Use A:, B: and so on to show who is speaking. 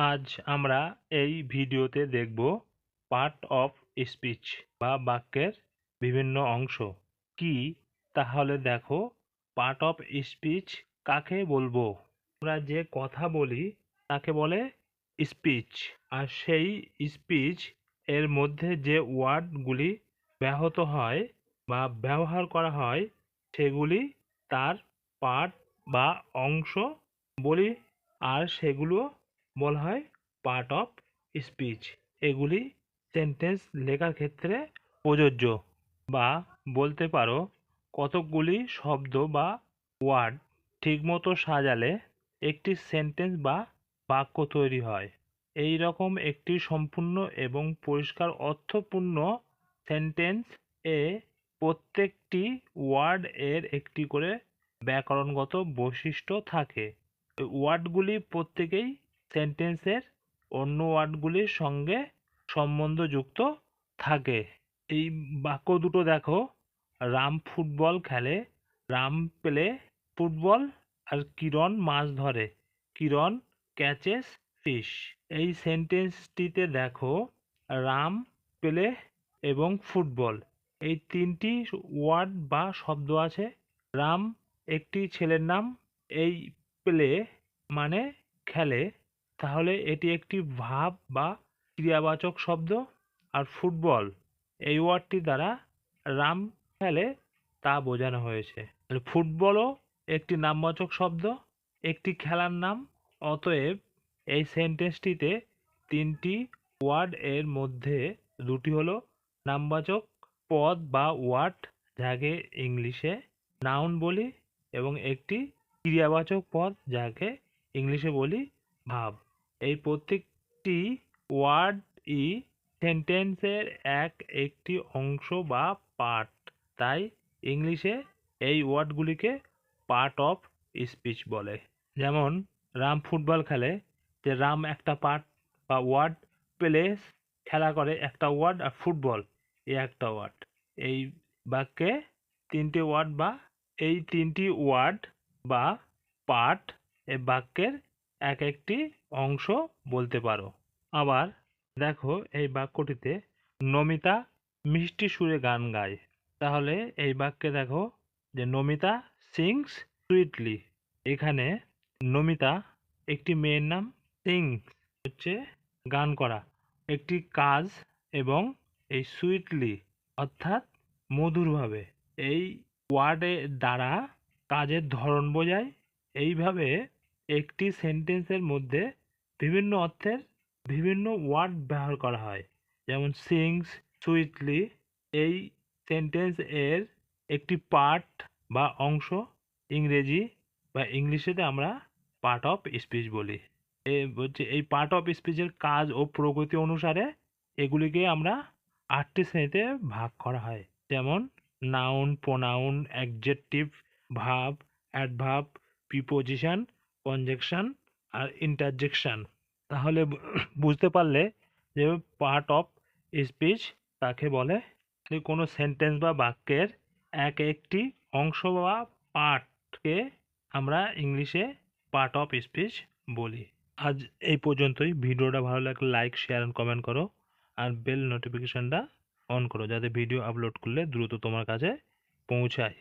A: আজ আমরা এই ভিডিওতে দেখব পার্ট অফ স্পিচ বা বাক্যের বিভিন্ন অংশ কি। তাহলে দেখো, পার্ট অফ স্পিচ কাকে বলবো? আমরা যে কথা বলি তাকে বলে স্পিচ। আর সেই স্পিচ এর মধ্যে যে ওয়ার্ডগুলি ব্যাহত হয় বা ব্যবহার করা হয় সেগুলি তার পার্ট বা অংশ বলি। আর সেগুলো বলা হয় পার্ট অফ স্পিচ। এগুলি সেন্টেন্স লেখার ক্ষেত্রে প্রযোজ্য, বা বলতে পারো কতকগুলি শব্দ বা ওয়ার্ড ঠিকমতো সাজালে একটি সেন্টেন্স বা বাক্য তৈরি হয়। এই রকম একটি সম্পূর্ণ এবং পরিষ্কার অর্থপূর্ণ সেন্টেন্স এ প্রত্যেকটি ওয়ার্ড এর একটি করে ব্যাকরণগত বৈশিষ্ট্য থাকে। ওয়ার্ডগুলি প্রত্যেকেই সেন্টেন্সের অন্য ওয়ার্ডগুলির সঙ্গে সম্বন্ধযুক্ত থাকে। এই বাক্য দুটো দেখো, রাম ফুটবল খেলে, রাম প্লে ফুটবল, আর কিরণ মাছ ধরে, কিরণ ক্যাচেস ফিশ। এই সেন্টেন্সটিতে দেখো, রাম প্লে এবং ফুটবল এই তিনটি ওয়ার্ড বা শব্দ আছে। রাম একটি ছেলের নাম, এই প্লে মানে খেলে, তাহলে এটি একটি ভাব বা ক্রিয়াবাচক শব্দ। আর ফুটবল এই ওয়ার্ডটি দ্বারা রাম খেলে তা বোঝানো হয়েছে। ফুটবলও একটি নামবাচক শব্দ, একটি খেলার নাম। অতএব এই সেন্টেন্সটিতে তিনটি ওয়ার্ড এর মধ্যে দুটি হলো নামবাচক পদ বা ওয়ার্ড, যাকে ইংলিশে নাউন বলি, এবং একটি ক্রিয়াবাচক পদ যাকে ইংলিশে বলি ভাব। এই প্রত্যেকটি ওয়ার্ডই সেন্টেন্সের একটি অংশ বা পার্ট। তাই ইংলিশে এই ওয়ার্ডগুলিকে পার্ট অফ স্পিচ বলে। যেমন রাম ফুটবল খেলে, যে রাম একটা পার্ট বা ওয়ার্ড, প্লেস খেলা করে একটা ওয়ার্ড, আর ফুটবল একটা ওয়ার্ড। এই বাক্যে তিনটি ওয়ার্ড বা এই তিনটি ওয়ার্ড বা পার্ট এই বাক্যের একটি অংশ বলতে পারো। আবার দেখো, এই বাক্যটিতে নমিতা মিষ্টি সুরে গান গায়। তাহলে এই বাক্যে দেখো যে নমিতা সিংস সুইটলি। এখানে নমিতা একটি মেয়ের নাম, সিংস হচ্ছে গান করা, একটি কাজ, এবং এই সুইটলি অর্থাৎ মধুরভাবে। এই ওয়ার্ডের দ্বারা কাজের ধরন বোঝায়। এইভাবে একটি সেন্টেন্সের মধ্যে বিভিন্ন অর্থের বিভিন্ন ওয়ার্ড ব্যবহার করা হয়। যেমন সিংস সুইটলি এই সেন্টেন্স এর একটি পার্ট বা অংশ, ইংরেজি বা ইংলিশেতে আমরা পার্ট অফ স্পিচ বলি। এই পার্ট অফ স্পিচের কাজ ও প্রগতি অনুসারে এগুলিকে আমরা 8টি শ্রেণীতে ভাগ করা হয়। যেমন noun, pronoun, adjective, verb, adverb, preposition, conjunction আর ইন্টারজেকশন। তাহলে বুঝতে পারলে যে পার্ট অফ স্পিচ কাকে বলে। কোনো সেন্টেন্স বা বাক্যের একটি অংশ বা পার্টকে আমরা ইংলিশে পার্ট অফ স্পিচ বলি। আজ এই পর্যন্তই। ভিডিওটা ভালো লাগলে লাইক, শেয়ার এন্ড কমেন্ট করো, আর বেল নোটিফিকেশনটা অন করো, যাতে ভিডিও আপলোড করলে দ্রুত তোমার কাছে পৌঁছায়।